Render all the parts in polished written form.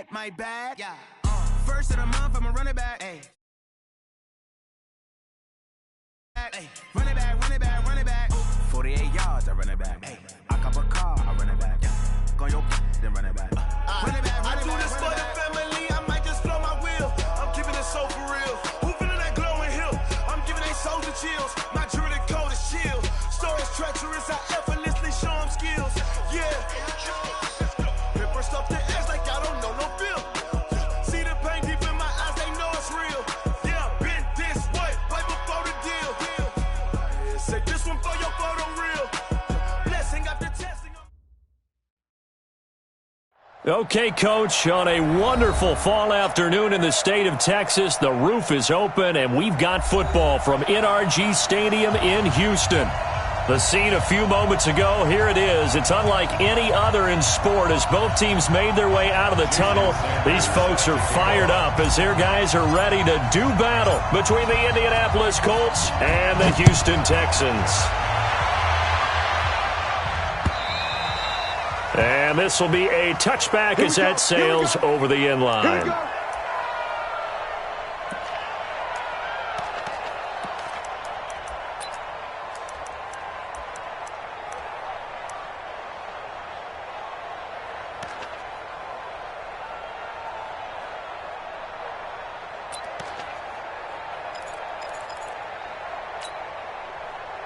my bag. Yeah. First of the month, I'ma run it back. Hey. Hey. Run it back, run it back, run it back. 48 yards, I run it back. Hey. I cop a car, I run it back. Yeah. Go on your then run it back. Run it back, run it back. I do this for the family, I might just blow my wheel. I'm keeping it so for real. Who feeling that glowing hill? I'm giving they soldier chills. My jewelry code is chill. Stories treacherous, I effortlessly show them skills. Yeah. Paper stuff the edge like I don't know no bill. See the pain deep in my eyes, they know it's real. Yeah, been this way before the deal. Say this one for your photo real. Blessing after testing. Okay, Coach, on a wonderful fall afternoon in the state of Texas, the roof is open, and we've got football from NRG Stadium in Houston. The scene a few moments ago, here it is. It's unlike any other in sport as both teams made their way out of the tunnel. These folks are fired up as their guys are ready to do battle between the Indianapolis Colts and the Houston Texans. And this will be a touchback as that sails over the end line.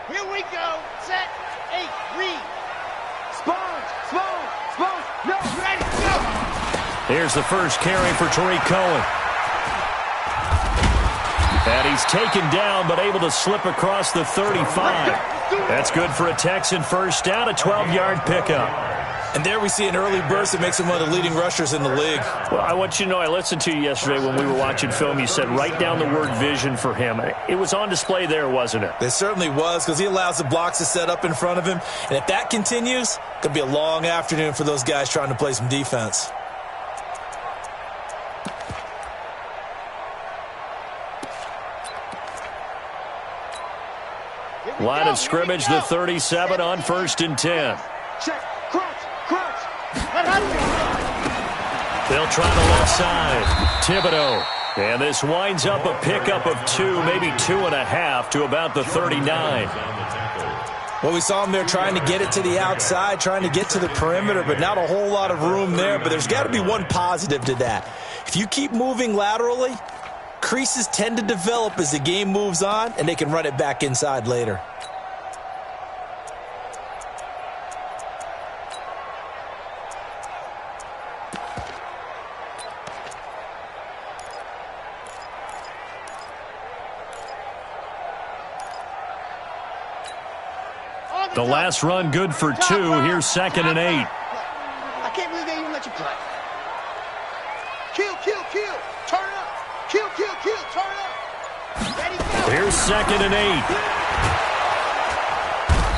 Here we go. Set. 8. Read. No, ready, go! Here's the first carry for Tariq Cohen. And he's taken down, but able to slip across the 35. That's good for a Texan first down, a 12-yard pickup. And there we see an early burst that makes him one of the leading rushers in the league. Well, I want you to know, I listened to you yesterday when we were watching film. You said write down the word vision for him. It was on display there, wasn't it? It certainly was, because he allows the blocks to set up in front of him. And if that continues, it could be a long afternoon for those guys trying to play some defense. Line of scrimmage, the 37 on 1st and 10. Check. Crunch. They'll try the left side. Thibodeau. And this winds up a pickup of 2, maybe 2.5 to about the 39. Well, we saw him there trying to get it to the outside, trying to get to the perimeter, but not a whole lot of room there. But there's got to be one positive to that. If you keep moving laterally, creases tend to develop as the game moves on, and they can run it back inside later. The last run good for 2. Here's 2nd and 8. I can't believe they even let you play. Kill. Turn up. Kill. Turn up. Ready, go. Here's 2nd and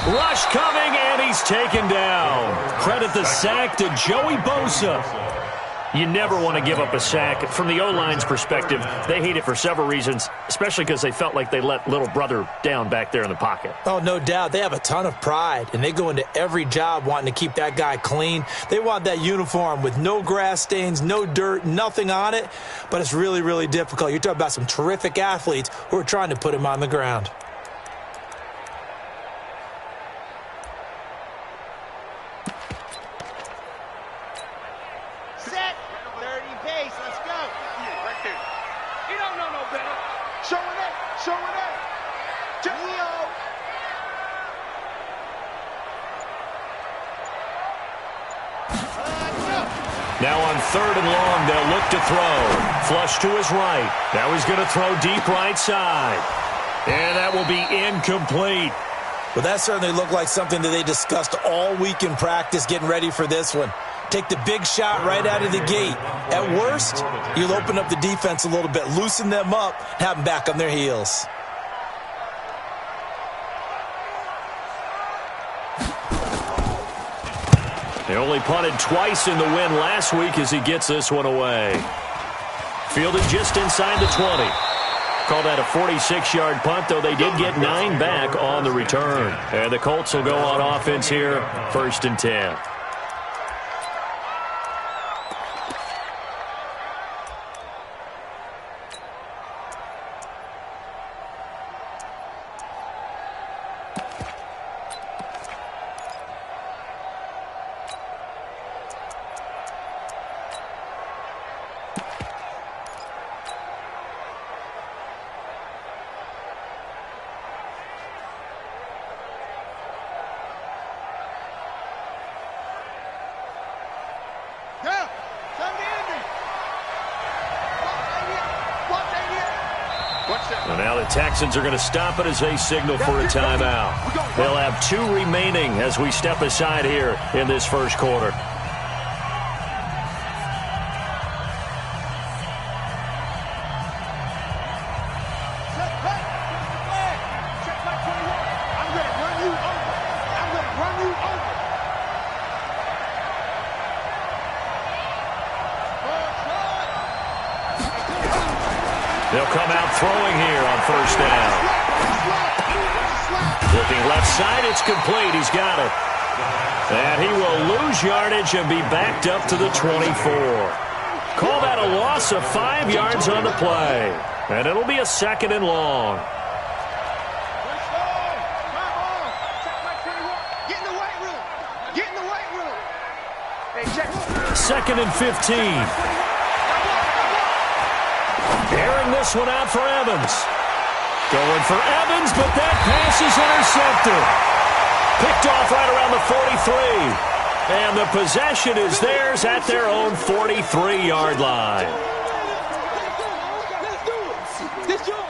8. Rush coming, and he's taken down. Credit the sack to Joey Bosa. You never want to give up a sack. From the O-line's perspective, they hate it for several reasons, especially because they felt like they let little brother down back there in the pocket. Oh, no doubt. They have a ton of pride, and they go into every job wanting to keep that guy clean. They want that uniform with no grass stains, no dirt, nothing on it, but it's really, really difficult. You're talking about some terrific athletes who are trying to put him on the ground. Now on 3rd and long, they'll look to throw. Flush to his right. Now he's going to throw deep right side. And that will be incomplete. Well, that certainly looked like something that they discussed all week in practice getting ready for this one. Take the big shot right out of the gate. At worst, you'll open up the defense a little bit, loosen them up, and have them back on their heels. They only punted twice in the win last week as he gets this one away. Fielded just inside the 20. Call that a 46-yard punt, though they did get 9 back on the return. And the Colts will go on offense here, 1st and 10. And now the Texans are going to stop it as they signal for a timeout. They'll have 2 remaining as we step aside here in this first quarter. They'll come out throwing here on first down. Looking left side, it's complete. He's got it. And he will lose yardage and be backed up to the 24. Call that a loss of 5 yards on the play. And it'll be a 2nd and long. Get in the weight room. Get in the weight room. Hey, check. 2nd and 15. Airing this one out for Evans. Going for Evans, but that pass is intercepted. Picked off right around the 43. And the possession is theirs at their own 43-yard line. Let's do it. This yours.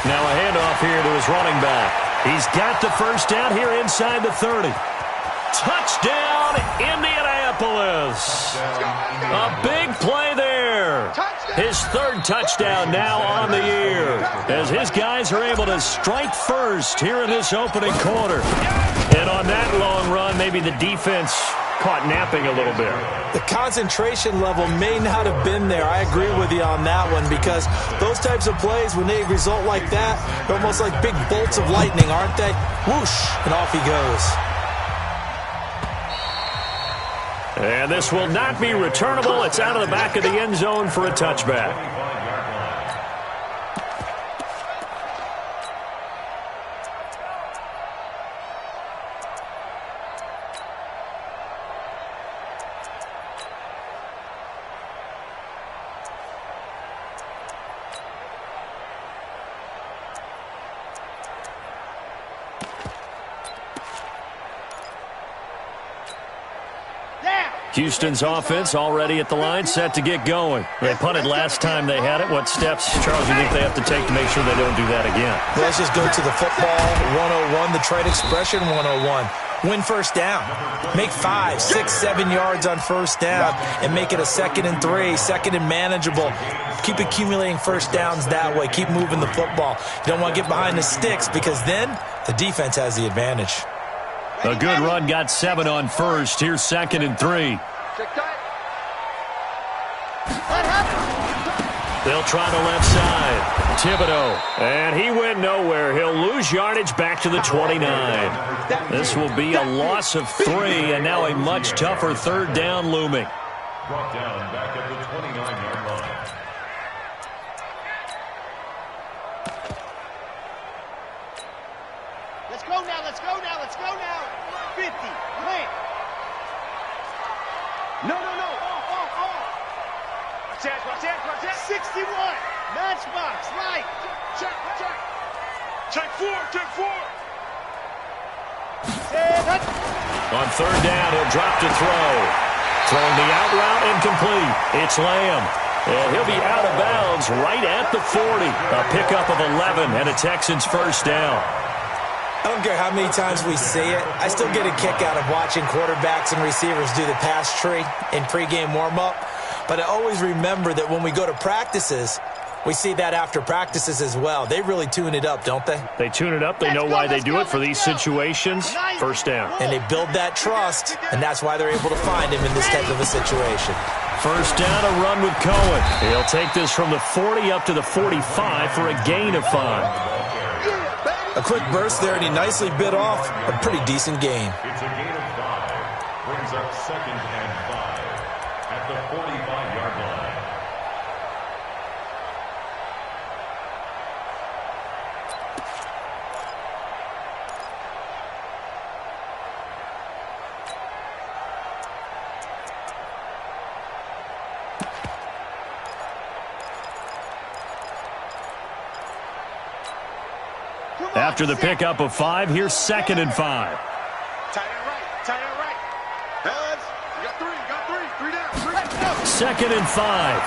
Now a handoff here to his running back. He's got the first down here inside the 30. Touchdown, Indianapolis. A big play there. His 3rd touchdown now on the year as his guys are able to strike first here in this opening quarter. And on that long run, maybe the defense caught napping a little bit. The concentration level may not have been there. I agree with you on that one because those types of plays, when they result like that, they're almost like big bolts of lightning, aren't they? Whoosh, and off he goes. And this will not be returnable. It's out of the back of the end zone for a touchback. Houston's offense already at the line, set to get going. They punted last time they had it. What steps, Charles, do you think they have to take to make sure they don't do that again? Let's just go to the football 101, the trade expression 101. Win first down. Make 5, 6, 7 yards on first down and make it a 2nd and 3, 2nd and manageable. Keep accumulating first downs that way. Keep moving the football. You don't want to get behind the sticks because then the defense has the advantage. A good run got 7 on first. Here's 2nd and 3. They'll try the left side. Thibodeau. And he went nowhere. He'll lose yardage back to the 29. This will be a loss of 3, and now a much tougher 3rd down looming. Brought down back at the 29-yard line. Let's go now, let's go now, let's go now. 50, win. No. Watch that. 61, matchbox, right. Check. Check 4. On 3rd down, he'll drop to throw. Throwing the out route incomplete. It's Lamb. And he'll be out of bounds right at the 40. A pickup of 11 and a Texans first down. I don't care how many times we see it. I still get a kick out of watching quarterbacks and receivers do the pass tree in pregame warm-up. But I always remember that when we go to practices, we see that after practices as well. They really tune it up, don't they? They tune it up. They know why they do it for these situations. First down. And they build that trust, and that's why they're able to find him in this type of a situation. First down, a run with Cohen. He'll take this from the 40 up to the 45 for a gain of 5. A quick burst there, and he nicely bit off a pretty decent gain. It's a gain of 5. Brings up 2nd and 5 at the 45-yard line. After the pickup of 5, here's 2nd and 5. Tight end right. Tight end right. Heads. You got 3. You got 3. 3 down. 3. 2nd and 5.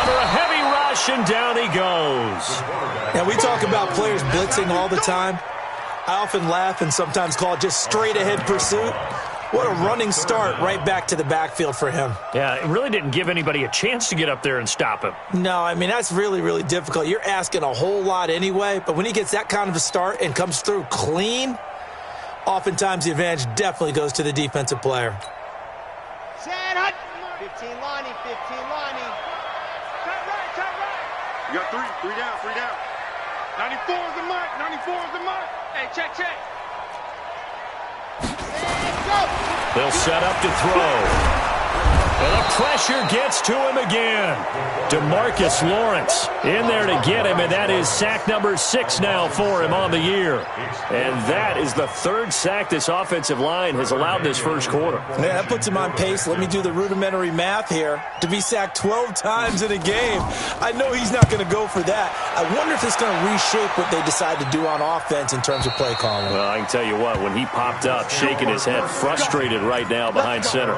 Under a heavy rush, and down he goes. And we talk about players blitzing all the time. I often laugh and sometimes call it just straight-ahead pursuit. What a running start right back to the backfield for him. Yeah, it really didn't give anybody a chance to get up there and stop him. No, I mean, that's really, really difficult. You're asking a whole lot anyway, but when he gets that kind of a start and comes through clean, oftentimes the advantage definitely goes to the defensive player. 15 Lonnie, 15 Lonnie. Tight right. You got 3 down, 3 down. 94 is the mark, 94 is the mark. Hey, check. They'll set up to throw. And the pressure gets to him again. DeMarcus Lawrence in there to get him, and that is sack number 6 now for him on the year. And that is the 3rd sack this offensive line has allowed this first quarter. Yeah, that puts him on pace. Let me do the rudimentary math here. To be sacked 12 times in a game, I know he's not going to go for that. I wonder if it's going to reshape what they decide to do on offense in terms of play calling. Well, I can tell you what, when he popped up, shaking his head, frustrated right now behind center.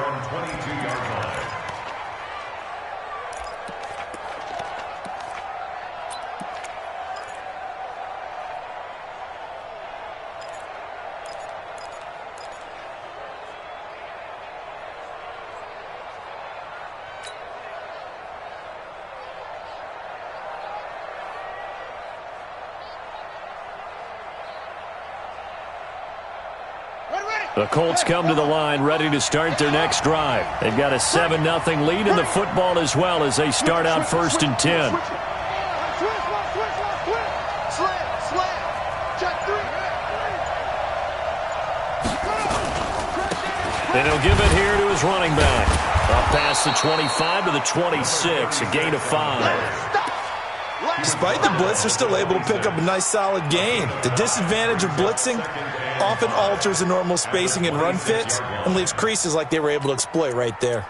The Colts come to the line ready to start their next drive. They've got a 7-0 lead in the football as well as they start out 1st and 10. And he'll give it here to his running back. Up past the 25 to the 26, a gain of 5. Despite the blitz, they're still able to pick up a nice solid gain. The disadvantage of blitzing often alters the normal spacing and run fits and leaves creases like they were able to exploit right there.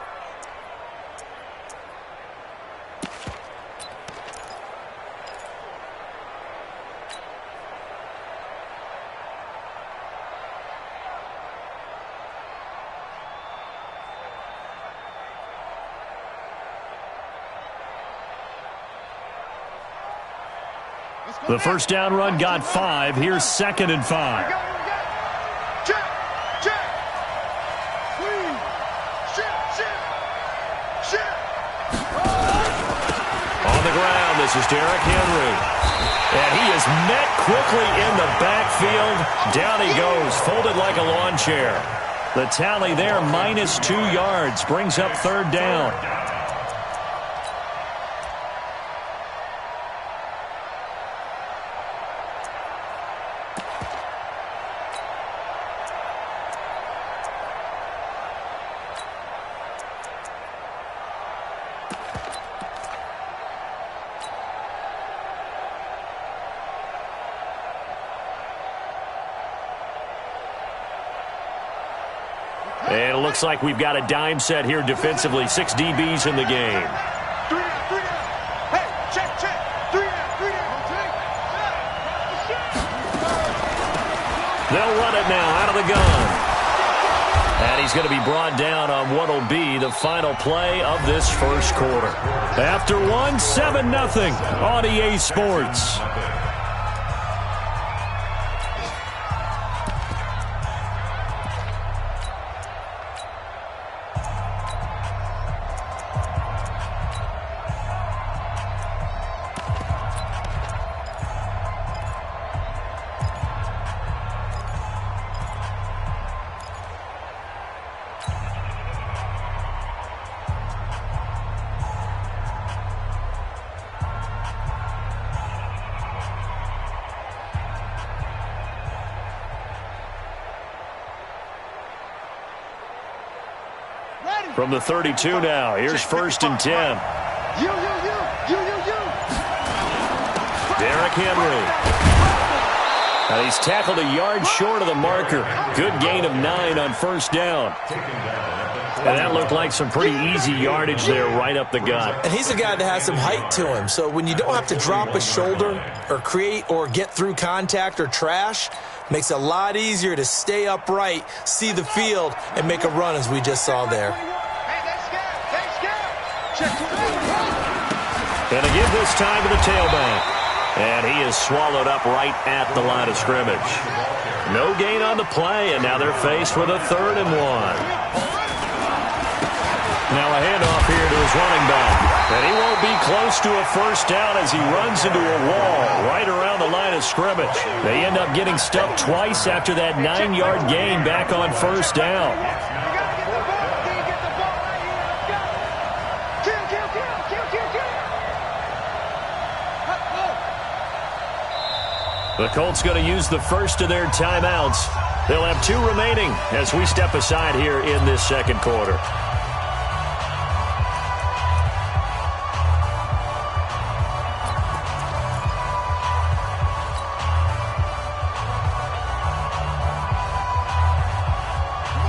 The first down run got 5. Here's 2nd and 5. On the ground, this is Derrick Henry. And he is met quickly in the backfield. Down he goes, folded like a lawn chair. The tally there, -2 yards, brings up 3rd down. And it looks like we've got a dime set here defensively. 6 DBs in the game. 3 down. Hey, check. 3 down. They'll run it now out of the gun. And he's going to be brought down on what will be the final play of this first quarter. After 1, 7-0 on EA Sports. From the 32 now, here's 1st and 10. You. Derrick Henry. And he's tackled a yard short of the marker. Good gain of 9 on 1st down. And that looked like some pretty easy yardage there right up the gut. And he's a guy that has some height to him, so when you don't have to drop a shoulder or create or get through contact or trash, makes it a lot easier to stay upright, see the field, and make a run as we just saw there. And they give this time to the tailback. And he is swallowed up right at the line of scrimmage. No gain on the play, and now they're faced with a 3rd and 1. Now a handoff here to his running back. And he won't be close to a first down as he runs into a wall right around the line of scrimmage. They end up getting stuffed twice after that 9-yard gain back on first down. The Colts going to use the first of their timeouts. They'll have 2 remaining as we step aside here in this second quarter.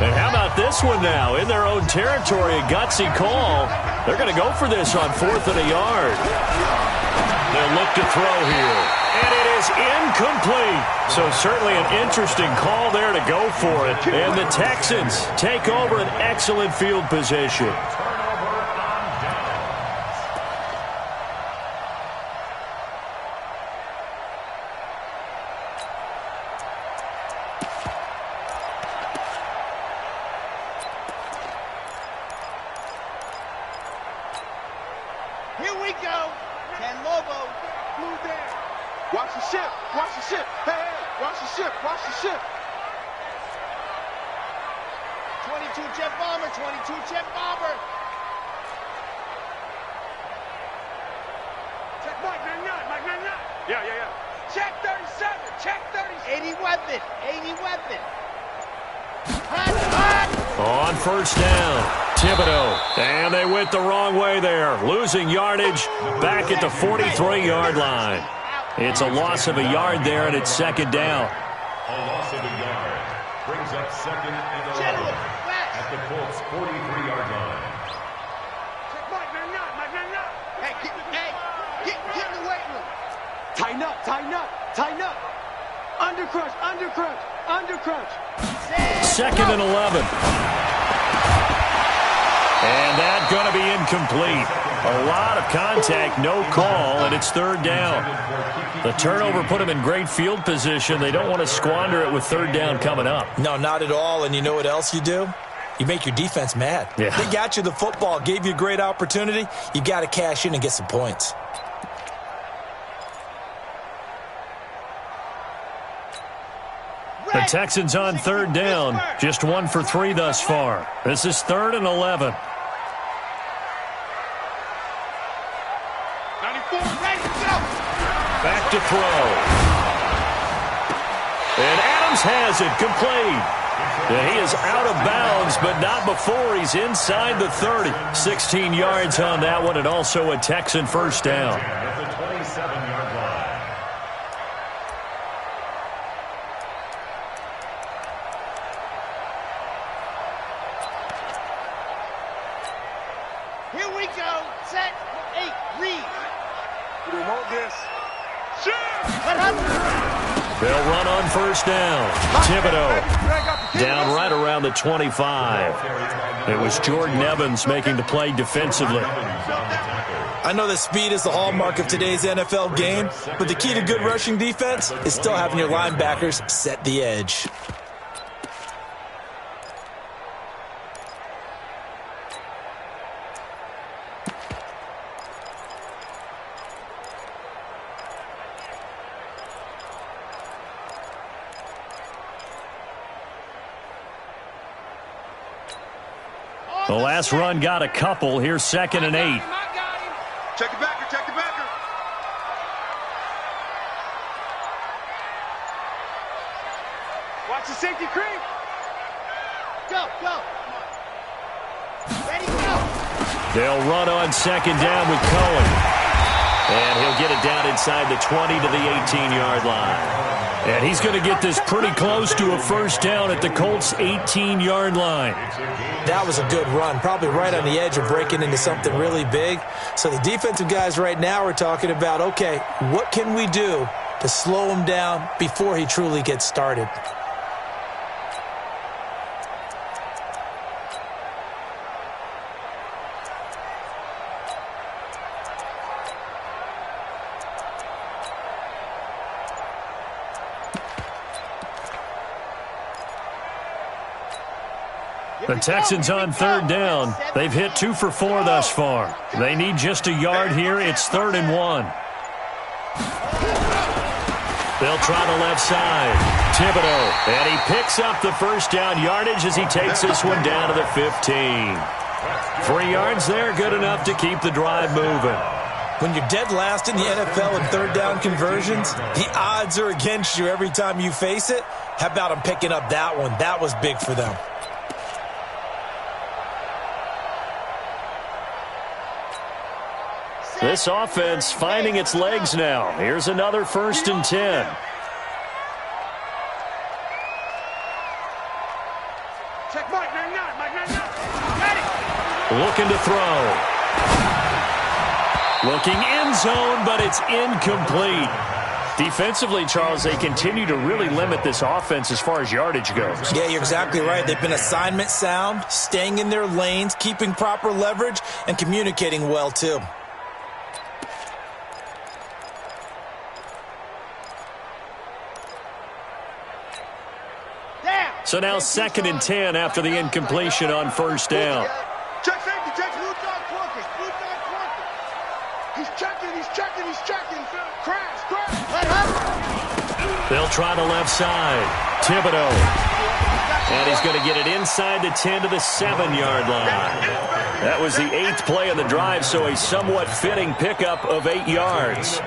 And how about this one now? In their own territory, a gutsy call. They're going to go for this on 4th and a yard. They'll look to throw here. And it is incomplete. So certainly an interesting call there to go for it. And the Texans take over an excellent field position. Here we go. Ken Lobo. Move there. Watch the ship. Watch the ship. Hey, hey. Watch the ship. Watch the ship. 22 jet bomber. 22 jet bomber. Check Mike 99. Mike 99. Yeah. Check 37. Check 30. 80 weapon. 80 weapon. On first down, Thibodeau. And they went the wrong way there. Losing yardage back at the 43-yard line. It's a loss of a yard there, and it's second down. A loss of a yard brings up 2nd and 11 at the Colts' 43-yard line. Check Mike 99. Mike 99. Hey, get in the weight room. Tighten up. Tighten up. Tighten up. Undercrunch. Undercrunch. Undercrunch. 2nd and 11. And that's going to be incomplete. A lot of contact, no call, and it's 3rd down. The turnover put them in great field position. They don't want to squander it with 3rd down coming up. No, not at all. And you know what else you do? You make your defense mad. Yeah. They got you the football, gave you a great opportunity. You got to cash in and get some points. The Texans on 3rd down. Just 1 for 3 thus far. This is 3rd and 11. 94. Ready to go. Back to throw. And Adams has it complete. And he is out of bounds, but not before he's inside the 30. 16 yards on that one, and also a Texan first down. At the 27-yard line. Here we go. Set. 8. Read. We want this. They'll run on first down. Thibodeau down right around the 25. It was Jordan Evans making the play defensively. I know that speed is the hallmark of today's NFL game, but the key to good rushing defense is still having your linebackers set the edge. The last run got a couple. Here's 2nd and 8. Check the backer, check the backer. Watch the safety creep. Go. Ready, go. They'll run on 2nd down with Cohen. And he'll get it down inside the 20 to the 18-yard line. And he's going to get this pretty close to a first down at the Colts' 18-yard line. That was a good run, probably right on the edge of breaking into something really big. So the defensive guys right now are talking about, okay, what can we do to slow him down before he truly gets started? The Texans on third down. They've hit 2 for 4 thus far. They need just a yard here. It's 3rd and 1. They'll try the left side. Thibodeau. And he picks up the first down yardage as he takes this one down to the 15. 3 yards there, good enough to keep the drive moving. When you're dead last in the NFL in third down conversions, the odds are against you every time you face it. How about them picking up that one? That was big for them. This offense finding its legs now. Here's another 1st and 10. Check Mike 99, Mike 99. Got it. Looking to throw. Looking end zone, but it's incomplete. Defensively, Charles, they continue to really limit this offense as far as yardage goes. Yeah, you're exactly right. They've been assignment sound, staying in their lanes, keeping proper leverage, and communicating well, too. So now 2nd and 10 after the incompletion on first down. Check safety, check blue dog clunkers, blue dog clunkers. He's checking. Crash. Let him. They'll try the left side. Thibodeau. And he's going to get it inside the 10 to the 7-yard line. That was the 8th play of the drive, so a somewhat fitting pickup of 8 yards.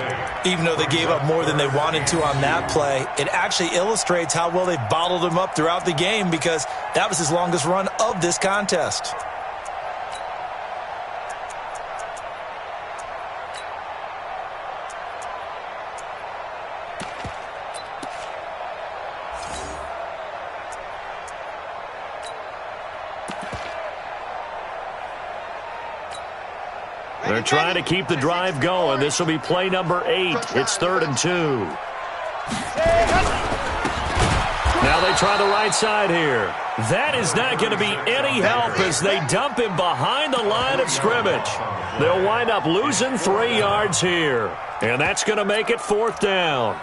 Even though they gave up more than they wanted to on that play, it actually illustrates how well they bottled him up throughout the game because that was his longest run of this contest. They're trying to keep the drive going. This will be play number 8. It's 3rd and 2. Now they try the right side here. That is not going to be any help as they dump him behind the line of scrimmage. They'll wind up losing 3 yards here. And that's going to make it 4th down.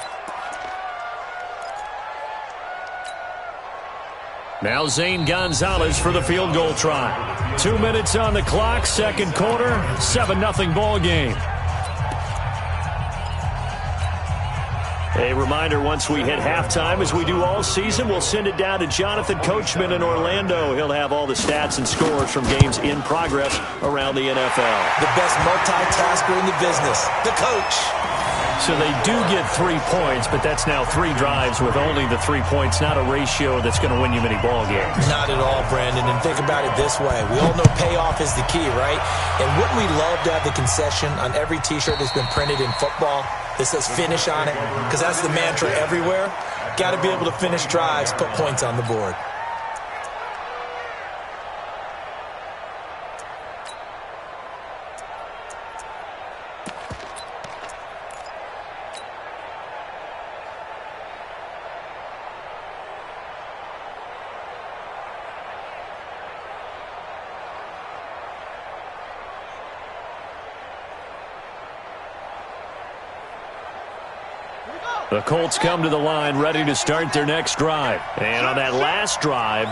Now Zane Gonzalez for the field goal try. 2 minutes on the clock, 2nd quarter, 7-0 ball game. A reminder, once we hit halftime, as we do all season, we'll send it down to Jonathan Coachman in Orlando. He'll have all the stats and scores from games in progress around the NFL. The best multitasker in the business, the coach. So they do get 3 points, but that's now 3 drives with only the 3 points, not a ratio that's going to win you many ball games. Not at all, Brandon. And think about it this way. We all know payoff is the key, right? And wouldn't we love to have the concession on every T-shirt that's been printed in football that says finish on it? Because that's the mantra everywhere. Got to be able to finish drives, put points on the board. The Colts come to the line ready to start their next drive. And on that last drive,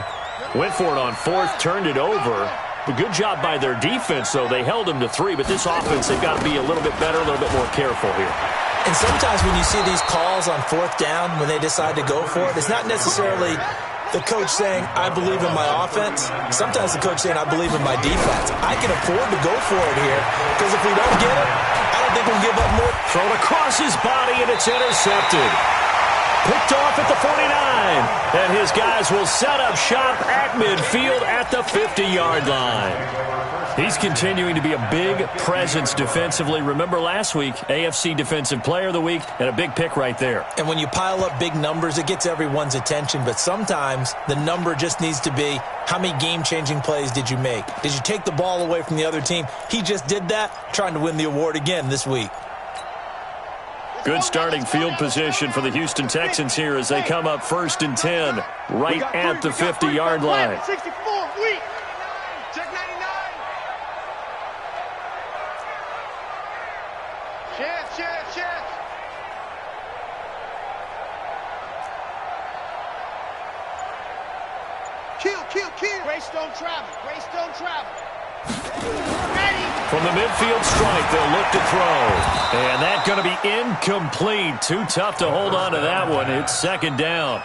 went for it on 4th, turned it over. A good job by their defense, though. They held them to 3, but this offense, they've got to be a little bit better, a little bit more careful here. And sometimes when you see these calls on 4th down, when they decide to go for it, it's not necessarily the coach saying, I believe in my offense. Sometimes the coach saying, I believe in my defense. I can afford to go for it here, because if we don't get it, I don't think we'll give up more. Thrown across his body, and it's intercepted. Picked off at the 49. And his guys will set up shop at midfield at the 50-yard line. He's continuing to be a big presence defensively. Remember last week, AFC Defensive Player of the Week, and a big pick right there. And when you pile up big numbers, it gets everyone's attention. But sometimes the number just needs to be, how many game-changing plays did you make? Did you take the ball away from the other team? He just did that, trying to win the award again this week. Good starting field position for the Houston Texans here as they come up 1st and 10, right at the 50-yard line. 64, weak. Check 99. Chance. Kill. Grace don't travel. Ready. From the midfield stripe, they'll look to throw. And that's going to be incomplete. Too tough to hold on to that one. It's 2nd down.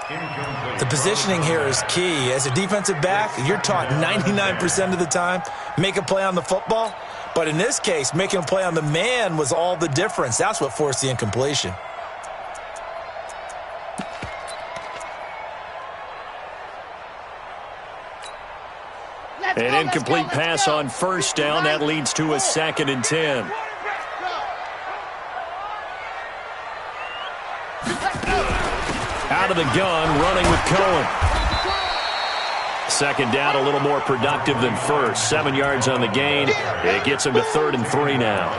The positioning here is key. As a defensive back, you're taught 99% of the time, make a play on the football. But in this case, making a play on the man was all the difference. That's what forced the incompletion. An incomplete pass on 1st down. That leads to a 2nd and 10. Out of the gun, running with Cohen. 2nd down, a little more productive than 1st. 7 yards on the gain. It gets him to 3rd and 3 now.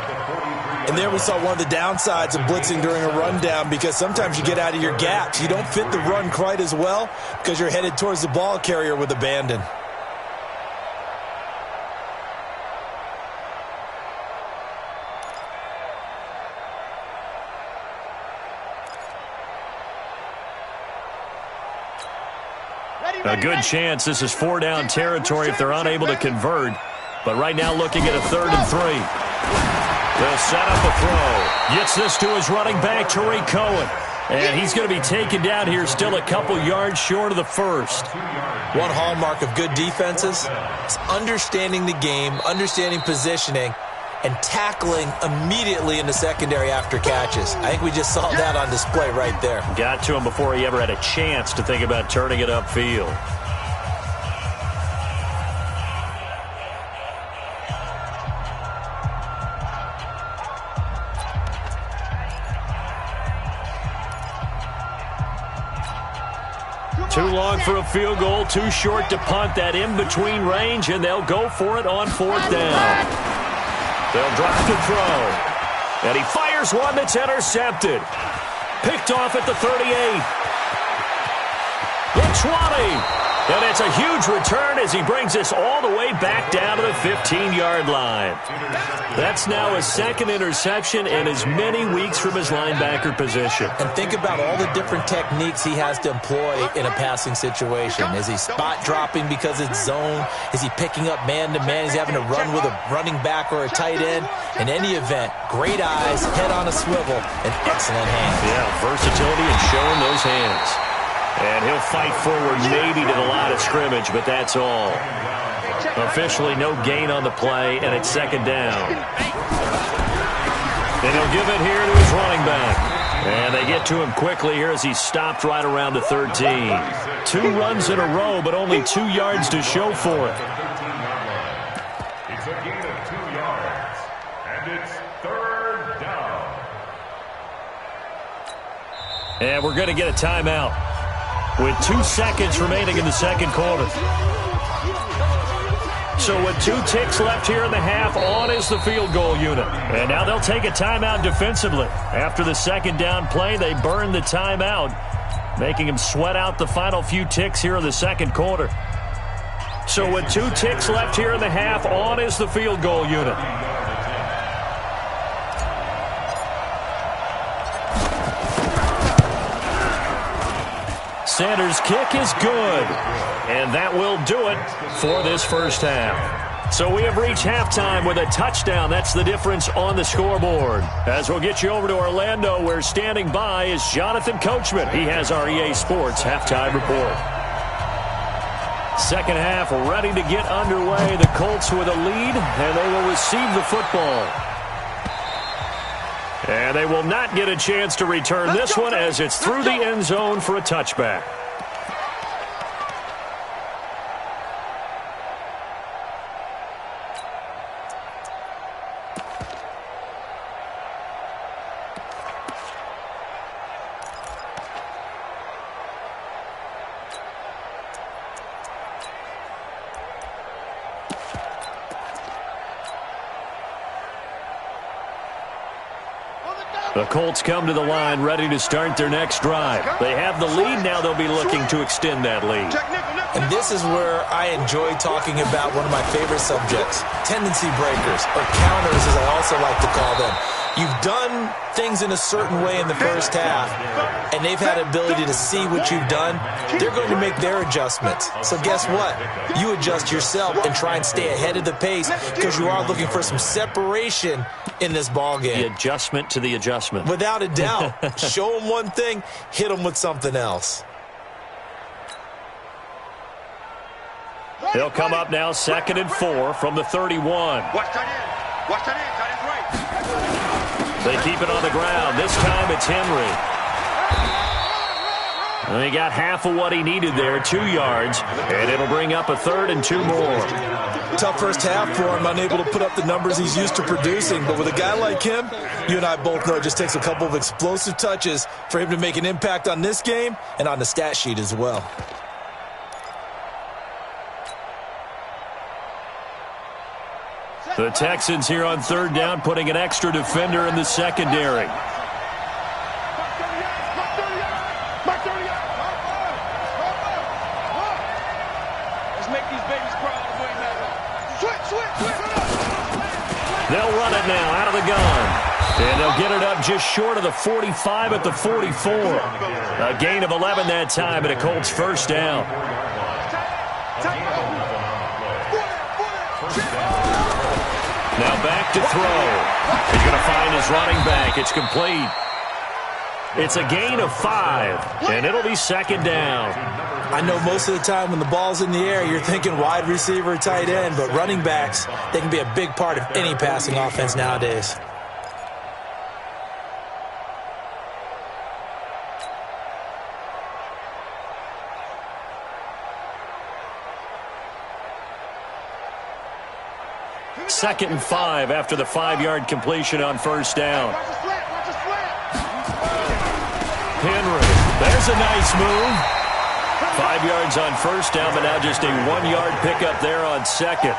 And there we saw one of the downsides of blitzing during a rundown, because sometimes you get out of your gaps. You don't fit the run quite as well because you're headed towards the ball carrier with abandon. A good chance this is 4-down territory if they're unable to convert. But right now looking at a 3rd and 3. They'll set up a throw. Gets this to his running back, Tariq Cohen. And he's going to be taken down here still a couple yards short of the 1st. One hallmark of good defenses is understanding the game, understanding positioning, and tackling immediately in the secondary after catches. I think we just saw that on display right there. Got to him before he ever had a chance to think about turning it upfield. Too long for a field goal, too short to punt. That in-between range, and they'll go for it on 4th down. They'll drop the throw. And he fires one that's intercepted. Picked off at the 38. The 20. And it's a huge return as he brings this all the way back down to the 15-yard line. That's now his 2nd interception in as many weeks from his linebacker position. And think about all the different techniques he has to employ in a passing situation. Is he spot dropping because it's zone? Is he picking up man-to-man? Is he having to run with a running back or a tight end? In any event, great eyes, head on a swivel, and excellent hands. Yeah, versatility and showing those hands. And he'll fight forward maybe to the line of scrimmage, but that's all. Officially no gain on the play, and it's 2nd down. And he'll give it here to his running back. And they get to him quickly here as he's stopped right around the 13. 2 runs in a row, but only 2 yards to show for it. It's a gain of 2 yards, and it's 3rd down. And we're going to get a timeout with 2 seconds remaining in the 2nd quarter. So with 2 ticks left here in the half, on is the field goal unit. And now they'll take a timeout defensively. After the 2nd down play, they burn the timeout, making them sweat out the final few ticks here in the 2nd quarter. So with 2 ticks left here in the half, on is the field goal unit. Sanders' kick is good, and that will do it for this 1st half. So we have reached halftime with a touchdown. That's the difference on the scoreboard. As we'll get you over to Orlando, where standing by is Jonathan Coachman. He has our EA Sports halftime report. 2nd half ready to get underway. The Colts with a lead, and they will receive the football. And they will not get a chance to return this one as it's through the end zone for a touchback. The Colts come to the line ready to start their next drive. They have the lead. Now they'll be looking to extend that lead. And this is where I enjoy talking about one of my favorite subjects, tendency breakers, or counters as I also like to call them. You've done things in a certain way in the first half, and they've had the ability to see what you've done. They're going to make their adjustments. So guess what? You adjust yourself and try and stay ahead of the pace because you are looking for some separation in this ball game. The adjustment to the adjustment. Without a doubt. Show them one thing, hit them with something else. They'll come up now 2nd and 4 from the 31. Watch tight end. Watch tight end. Tight end's right. They keep it on the ground. This time it's Henry. And he got half of what he needed there, 2 yards. And it'll bring up a 3rd and 2 more. Tough first half for him, unable to put up the numbers he's used to producing. But with a guy like him, you and I both know it just takes a couple of explosive touches for him to make an impact on this game and on the stat sheet as well. The Texans here on 3rd down, putting an extra defender in the secondary. Let's make these babies cry. They'll run it now out of the gun. And they'll get it up just short of the 45 at the 44. A gain of 11 that time, and a Colts first down. Now back to throw. He's going to find his running back. It's complete. It's a gain of 5, and it'll be 2nd down. I know most of the time when the ball's in the air, you're thinking wide receiver, tight end, but running backs, they can be a big part of any passing offense nowadays. Second and 5 after the 5-yard completion on first down. Henry, there's a nice move. 5 yards on first down, but now just a 1-yard pickup there on second.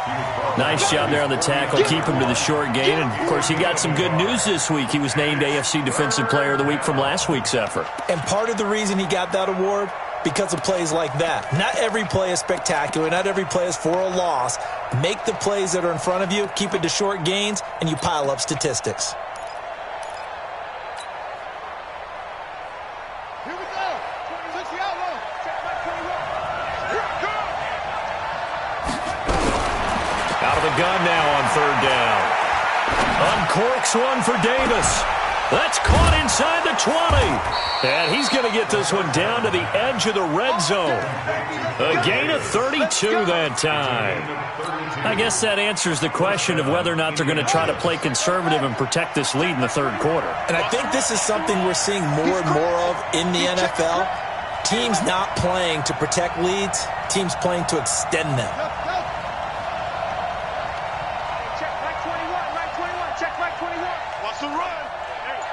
Nice job there on the tackle, keep him to the short gain. And, of course, he got some good news this week. He was named AFC Defensive Player of the Week from last week's effort. And part of the reason he got that award, because of plays like that. Not every play is spectacular. Not every play is for a loss. Make the plays that are in front of you, keep it to short gains, and you pile up statistics. Here we go. 60 out low. Check back 21. Out of the gun now on 3rd down. Uncorks one for Davis. That's caught inside the 20. And he's going to get this one down to the edge of the red zone. A gain of 32 that time. I guess that answers the question of whether or not they're going to try to play conservative and protect this lead in the 3rd quarter. And I think this is something we're seeing more and more of in the NFL. Teams not playing to protect leads, teams playing to extend them. Check back 21. Right 21. Check back 21. What's the run?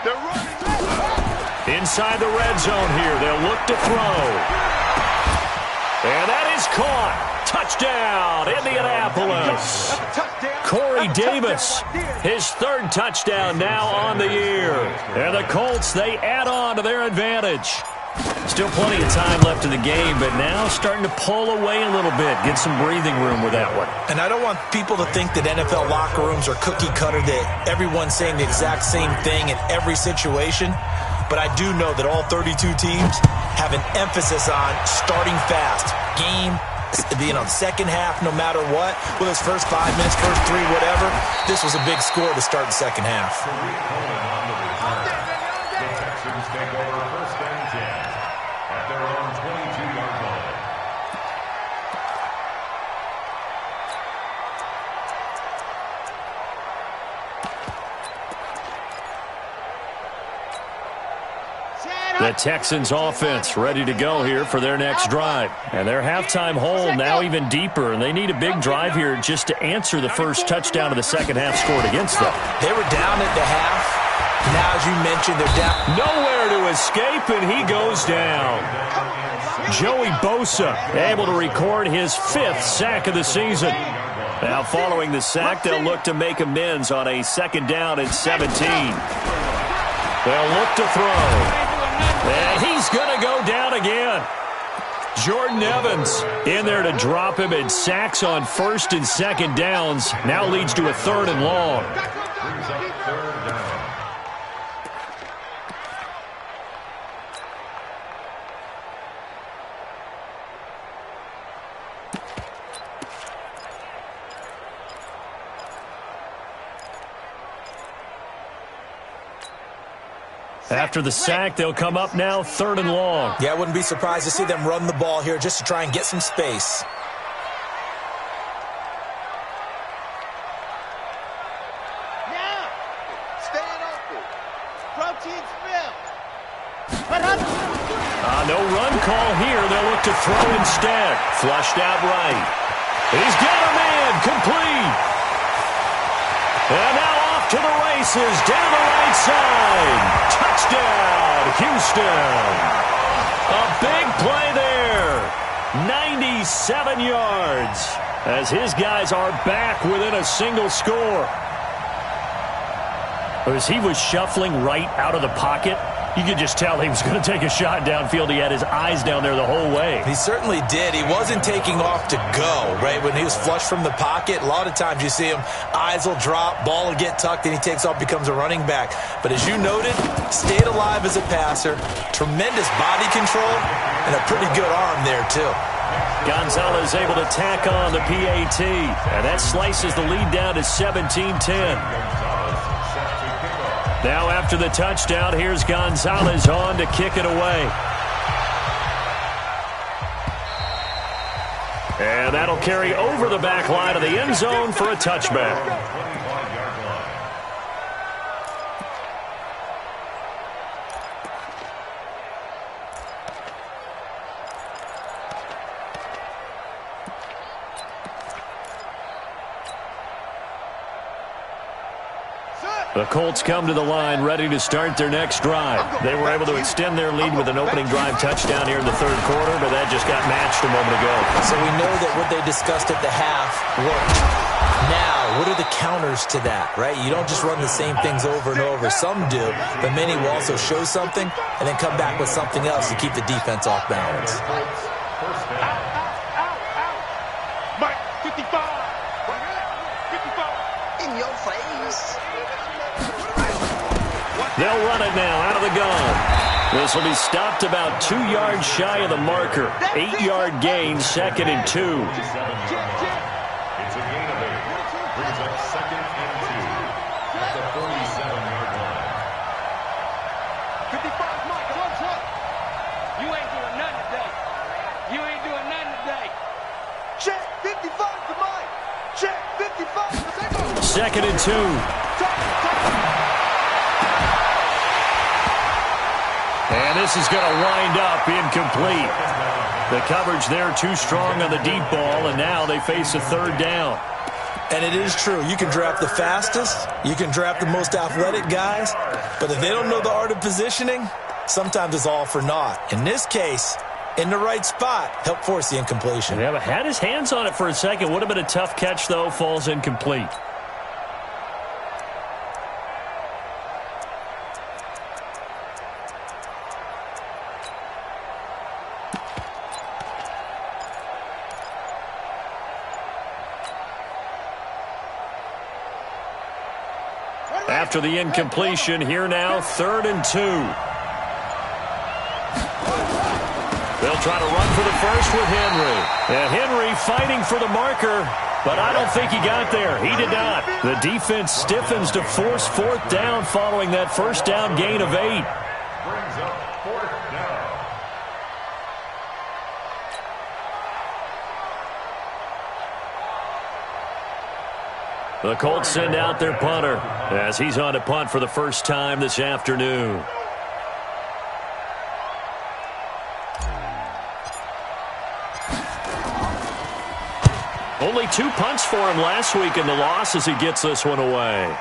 They're running. Inside the red zone here, they'll look to throw. And that is caught. Touchdown, Indianapolis. Corey Davis, his 3rd touchdown now on the year. And the Colts, they add on to their advantage. Still plenty of time left in the game, but now starting to pull away a little bit, get some breathing room with that one. And I don't want people to think that NFL locker rooms are cookie cutter, that everyone's saying the exact same thing in every situation. But I do know that all 32 teams have an emphasis on starting fast. Game, being on second half no matter what. Whether it's first 5 minutes, first 3, whatever. This was a big score to start the second half. The Texans take over 1st and 10 at their own 22-yard line. The Texans offense ready to go here for their next drive. And their halftime hole now even deeper, and they need a big drive here just to answer the first touchdown of the second half scored against them. They were down at the half. Now, as you mentioned, they're down. Nowhere to escape, and he goes down. Joey Bosa able to record his 5th sack of the season. Now, following the sack, they'll look to make amends on a 2nd down and 17. They'll look to throw. And he's going to go down again. Jordan Evans in there to drop him, and sacks on first and second downs. Now leads to a 3rd and long. Brings up 3rd down. After the sack, they'll come up now 3rd and long. Yeah, I wouldn't be surprised to see them run the ball here just to try and get some space. Now, stand open. Protein spill. No run call here. They'll look to throw instead. Flushed out right. He's got a man. Complete. And now off to the races. Down the right side. Touchdown, Houston. A big play there. 97 yards. As his guys are back within a single score. As he was shuffling right out of the pocket, you could just tell he was going to take a shot downfield. He had his eyes down there the whole way. He certainly did. He wasn't taking off to go, right? When he was flushed from the pocket, a lot of times you see him, eyes will drop, ball will get tucked, and he takes off, becomes a running back. But as you noted, stayed alive as a passer, tremendous body control, and a pretty good arm there, too. Gonzalez able to tack on the PAT, and that slices the lead down to 17-10. Now after the touchdown, here's Gonzalez on to kick it away. And that'll carry over the back line of the end zone for a touchback. The Colts come to the line ready to start their next drive. They were able to extend their lead with an opening drive touchdown here in the 3rd quarter, but that just got matched a moment ago. So we know that what they discussed at the half worked. Now, what are the counters to that, right? You don't just run the same things over and over. Some do, but many will also show something and then come back with something else to keep the defense off balance. Mike, 55. 55. In your face. They'll run it now out of the gun. This will be stopped about 2 yards shy of the marker. 8-yard gain, 2nd and 2. It's a gain of 8. Brings up 2nd and 2 at the 47-yard line. 55, Mike, close up. You ain't doing nothing today. You ain't doing nothing today. Check 55 to Mike. Check 55 to 2nd and 2. And this is going to wind up incomplete. The coverage there too strong on the deep ball, and now they face a 3rd down. And it is true. You can draft the fastest. You can draft the most athletic guys. But if they don't know the art of positioning, sometimes it's all for naught. In this case, in the right spot, helped force the incompletion. Yeah, but had his hands on it for a second. Would have been a tough catch, though. Falls incomplete. After the incompletion, here now, 3rd and 2. They'll try to run for the first with Henry. And Henry fighting for the marker, but I don't think he got there. He did not. The defense stiffens to force 4th down following that first down gain of 8. Brings up 4th down. The Colts send out their punter as he's on to punt for the first time this afternoon. Only 2 punts for him last week in the loss as he gets this one away.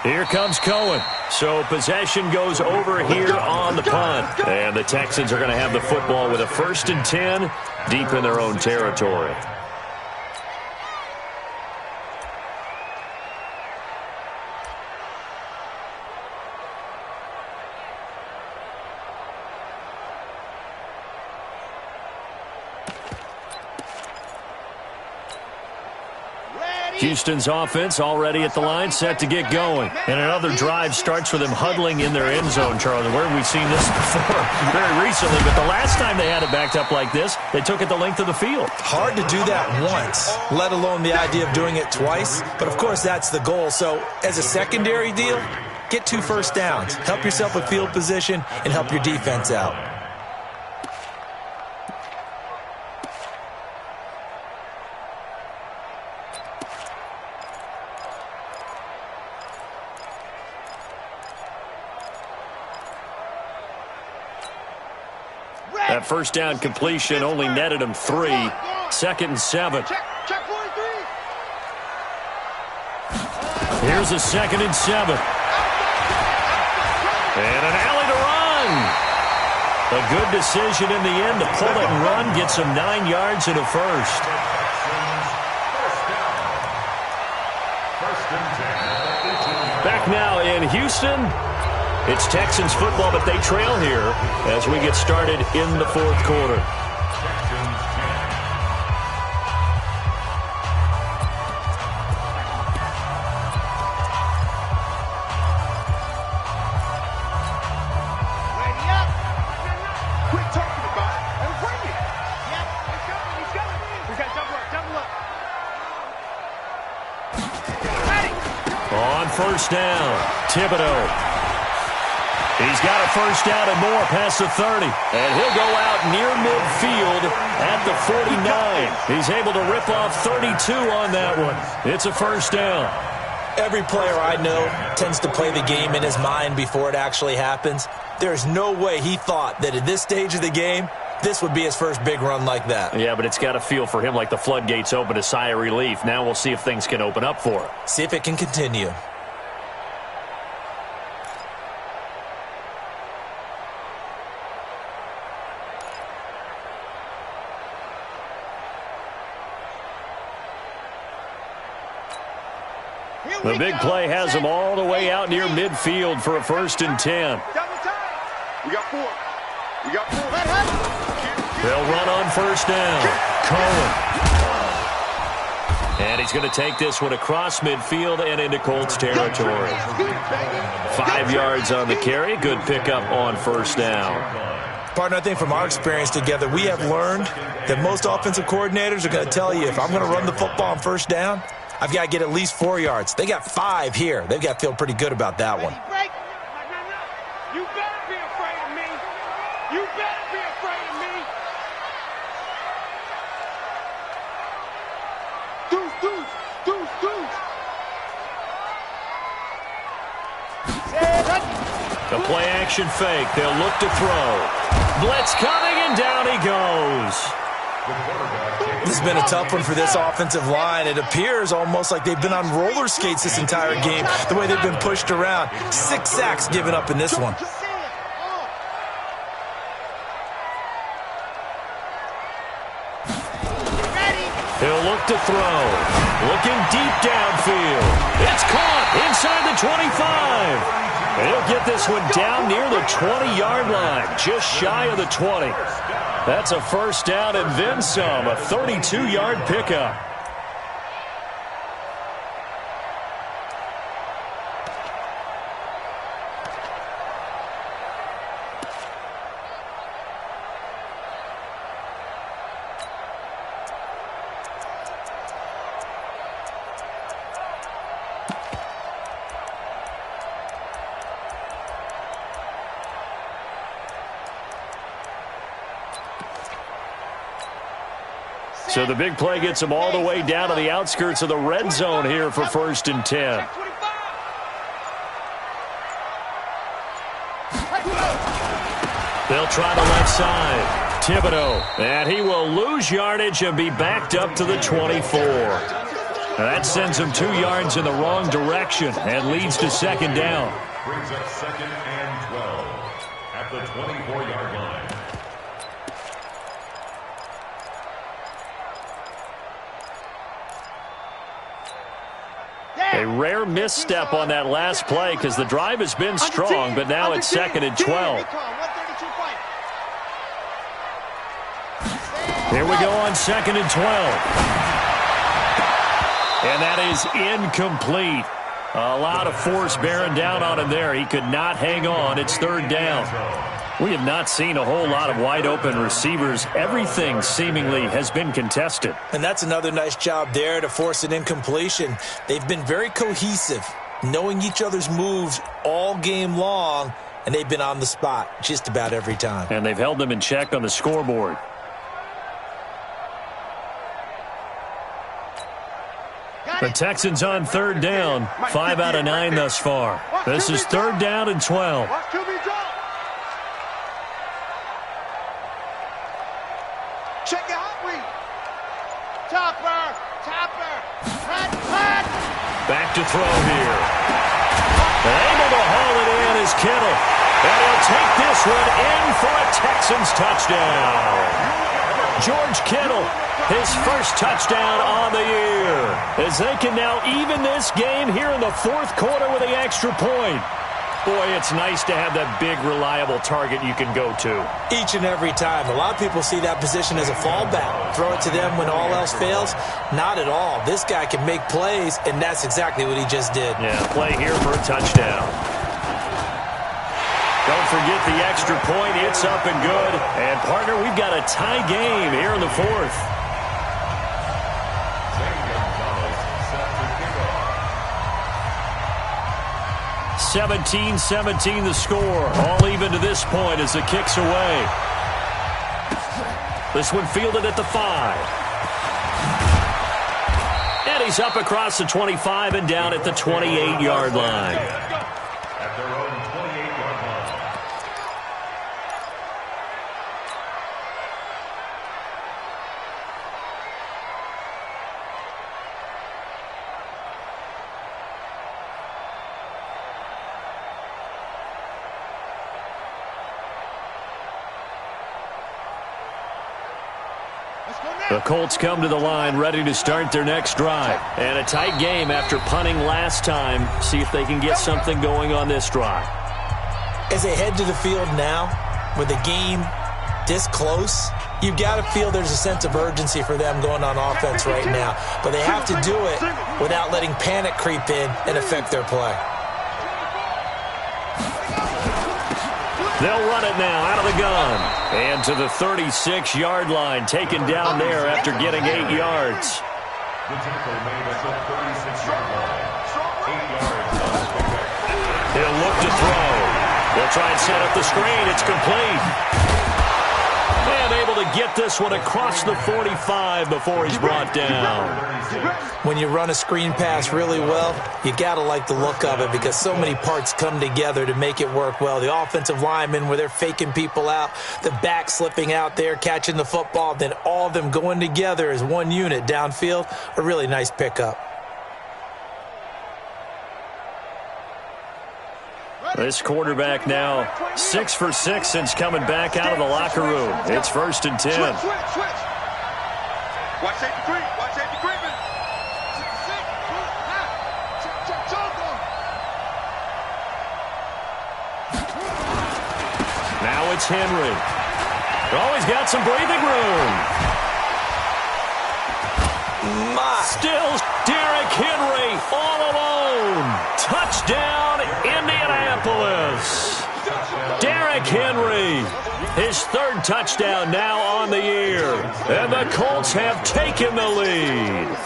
Here comes Cohen. So possession goes over here on the punt. And the Texans are going to have the football with a 1st and 10 deep in their own territory. Houston's offense already at the line, set to get going. And another drive starts with them huddling in their end zone, Charlie. Where have we seen this before? Very recently, but the last time they had it backed up like this, they took it the length of the field. Hard to do that once, let alone the idea of doing it twice. But, of course, that's the goal. So, as a secondary deal, get 2 first downs. Help yourself with field position and help your defense out. That first down completion only netted him 3. 2nd and 7. Check 43. Here's a 2nd and 7. And an alley to run. A good decision in the end to pull it and run. Gets him 9 yards and a first. Back now in Houston. It's Texans football, but they trail here as we get started in the 4th quarter. On first down, Thibodeau. He's got a first down and more past the 30. And he'll go out near midfield at the 49. He's able to rip off 32 on that one. It's a first down. Every player I know tends to play the game in his mind before it actually happens. There's no way he thought that at this stage of the game, this would be his first big run like that. Yeah, but it's got to feel for him like the floodgates open, a sigh of relief. Now we'll see if things can open up for him. See if it can continue. The big play has them all the way out near midfield for a 1st and 10. We got 4. We got 4. They'll run on first down. Cohen. And he's going to take this one across midfield and into Colts territory. 5 yards on the carry. Good pickup on first down. Partner, I think from our experience together, we have learned that most offensive coordinators are going to tell you, if I'm going to run the football on first down, I've got to get at least 4 yards. They got 5 here. They've got to feel pretty good about that one. You better be afraid of me. You better be afraid of me. Deuce. The play action fake. They'll look to throw. Blitz coming, and down he goes. This has been a tough one for this offensive line. It appears almost like they've been on roller skates this entire game, the way they've been pushed around. 6 sacks given up in this one. He'll look to throw. Looking deep downfield. It's caught inside the 25. He'll get this one down near the 20-yard line, just shy of the 20. That's a first down and then some, a 32-yard pickup. So the big play gets them all the way down to the outskirts of the red zone here for 1st and 10. They'll try the left side. Thibodeau. And he will lose yardage and be backed up to the 24. That sends him 2 yards in the wrong direction and leads to 2nd down. Brings up 2nd and 12 at the 24-yard line. A rare misstep on that last play because the drive has been strong, but now it's 2nd and 12. Here we go on 2nd and 12. And that is incomplete. A lot of force bearing down on him there. He could not hang on. It's third down. We have not seen a whole lot of wide-open receivers. Everything seemingly has been contested. And that's another nice job there to force an incompletion. They've been very cohesive, knowing each other's moves all game long, and they've been on the spot just about every time. And they've held them in check on the scoreboard. The Texans on third down, 5 out of 9 thus far. This is third down and 12. Check your hot read. Topper. Back to throw here. Able to haul it in is Kittle. And he'll take this one in for a Texans touchdown. George Kittle, his first touchdown on the year, as they can now even this game here in the fourth quarter with the extra point. Boy, it's nice to have that big, reliable target you can go to. Each and every time. A lot of people see that position as a fallback. Throw it to them when all else fails. Not at all. This guy can make plays, and that's exactly what he just did. Yeah, play here for a touchdown. Don't forget the extra point. It's up and good. And, partner, we've got a tie game here in the fourth. 17-17 the score. All even to this point as the kick's away. This one fielded at the 5. And he's up across the 25 and down at the 28-yard line. At their own 28-yard line. The Colts come to the line ready to start their next drive. And a tight game after punting last time. See if they can get something going on this drive. As they head to the field now, with the game this close, you've got to feel there's a sense of urgency for them going on offense right now. But they have to do it without letting panic creep in and affect their play. They'll run it now out of the gun. And to the 36-yard line, taken down there after getting 8 yards. The tackle made at the 36-yard line. 8 yards on the pickup. He'll look to throw. They'll try and set up the screen. It's complete. And able to get this one across the 45 before he's brought down. When you run a screen pass really well, you got to like the look of it because so many parts come together to make it work well. The offensive linemen, where they're faking people out, the back slipping out there, catching the football, then all of them going together as one unit downfield, a really nice pickup. This quarterback now 6 for 6 since coming back out of the locker room. It's 1st and 10. Switch. Watch safety creep. Watch safety creeping. Now it's Henry. Always got some breathing room. Still Derrick Henry all alone. Touchdown, Indianapolis. Derrick Henry, his 3rd touchdown now on the year. And the Colts have taken the lead.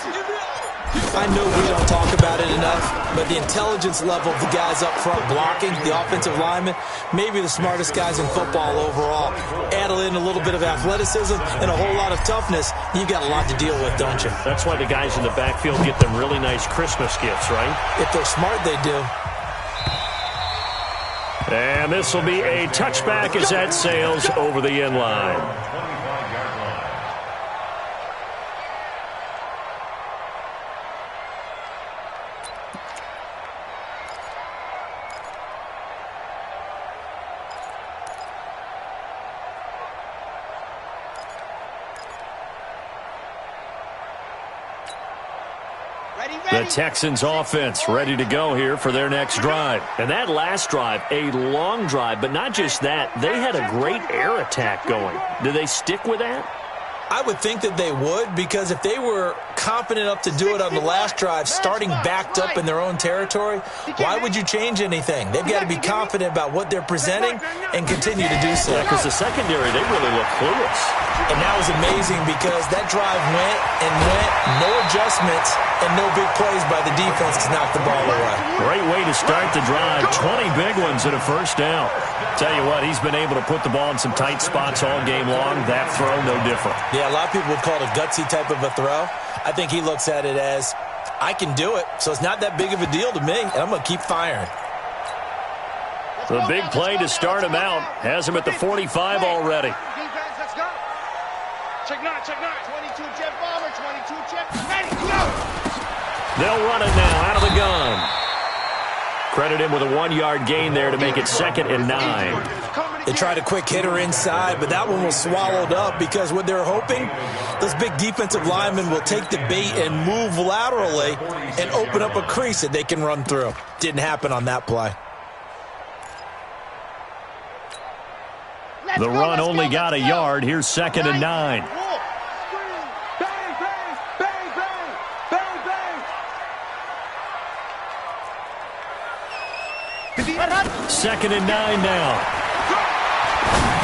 I know we don't talk about it enough, but the intelligence level of the guys up front blocking, the offensive linemen, maybe the smartest guys in football overall. Add in a little bit of athleticism and a whole lot of toughness, you've got a lot to deal with, don't you? That's why the guys in the backfield get them really nice Christmas gifts, right? If they're smart, they do. And this will be a touchback as that sails over the end line. 25-yard line. The Texans offense ready to go here for their next drive. And that last drive, a long drive, but not just that. They had a great air attack going. Do they stick with that? I would think that they would, because if they were confident enough to do it on the last drive, starting backed up in their own territory, why would you change anything? They've got to be confident about what they're presenting and continue to do so. Yeah, because the secondary, they really look clueless. And that was amazing because that drive went and went, no adjustments, and no big plays by the defense to knock the ball away. Great way to start the drive. 20 big ones and a first down. Tell you what, he's been able to put the ball in some tight spots all game long. That throw, no different. Yeah, a lot of people would call it a gutsy type of a throw. I think he looks at it as, I can do it, so it's not that big of a deal to me, and I'm going to keep firing. The big play to start him out. Has him at the 45 already. Defense, let's go. Check 9, check 9. 22 jet bomber, 22 jet. Ready, go! They'll run it now out of the gun. Credit him with a 1-yard gain there to make it 2nd and 9. They tried a quick hitter inside, but that one was swallowed up because what they're hoping, those big defensive linemen will take the bait and move laterally and open up a crease that they can run through. Didn't happen on that play. The run only got a yard. Here's 2nd and 9. Second and 9 now.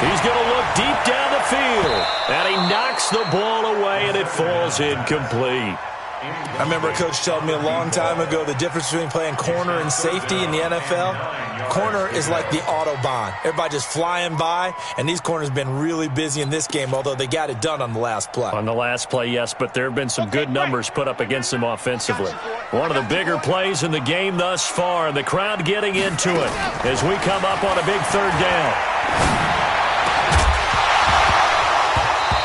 He's going to look deep down the field. And he knocks the ball away, and it falls incomplete. I remember a coach telling me a long time ago the difference between playing corner and safety in the NFL. Corner is like the Autobahn. Everybody just flying by, and these corners have been really busy in this game, although they got it done on the last play. On the last play, yes, but there have been some good numbers put up against them offensively. One of the bigger plays in the game thus far, and the crowd getting into it as we come up on a big 3rd down.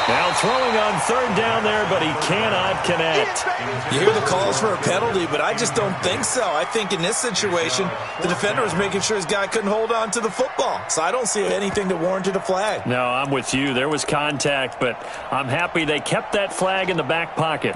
Now throwing on 3rd down there, but he cannot connect. You hear the calls for a penalty, but I just don't think so. I think in this situation, the defender was making sure his guy couldn't hold on to the football. So I don't see anything that warranted a flag. No, I'm with you. There was contact, but I'm happy they kept that flag in the back pocket.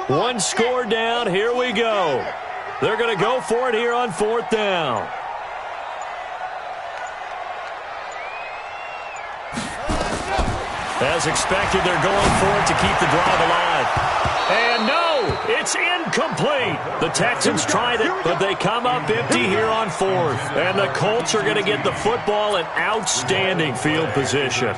One score down. Here we go. They're going to go for it here on 4th down. As expected, they're going for it to keep the drive alive. And no, it's incomplete. The Texans tried it, but they come up empty here on 4th. And the Colts are going to get the football in outstanding field position.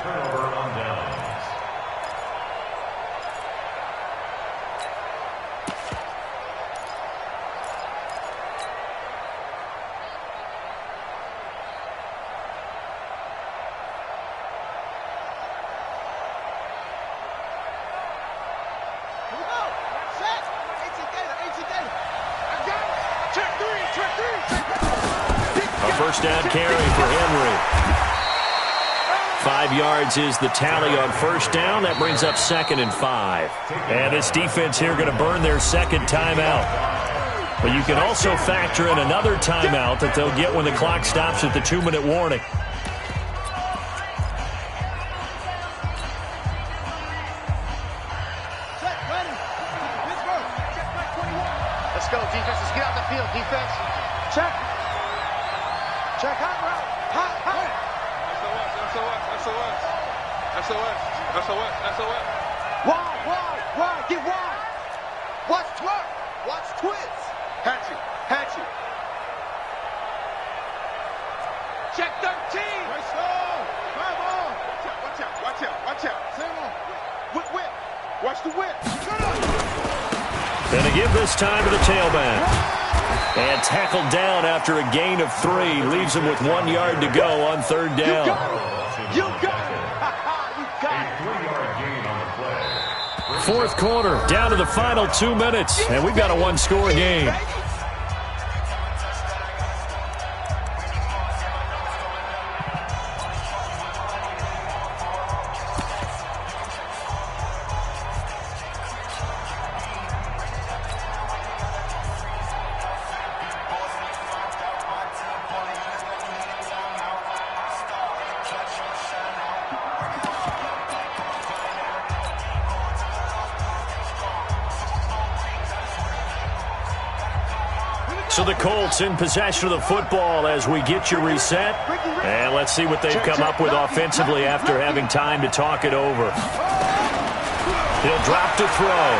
First down carry for Henry. 5 yards is the tally on 1st down. That brings up 2nd and 5. And this defense here going to burn their 2nd timeout. But you can also factor in another timeout that they'll get when the clock stops at the 2-minute warning. Let's go, defense. Let's get out the field, defense. Check. Check hot route. Hot. SOS. Wide. Get wide. Watch twerk. Watch twist. Hatch you. Check 13. Nice on. 5 on. Watch out. Same on. Whip. Watch the whip. And to give this time to the tailback. And tackled down after a gain of 3. Leaves him with 1 yard to go on 3rd down. You got it. 3-yard gain on the play. 4th quarter, down to the final 2 minutes. And we've got a 1-score game. So the Colts in possession of the football as we get you reset. And let's see what they've come up with offensively after having time to talk it over. He'll drop to throw.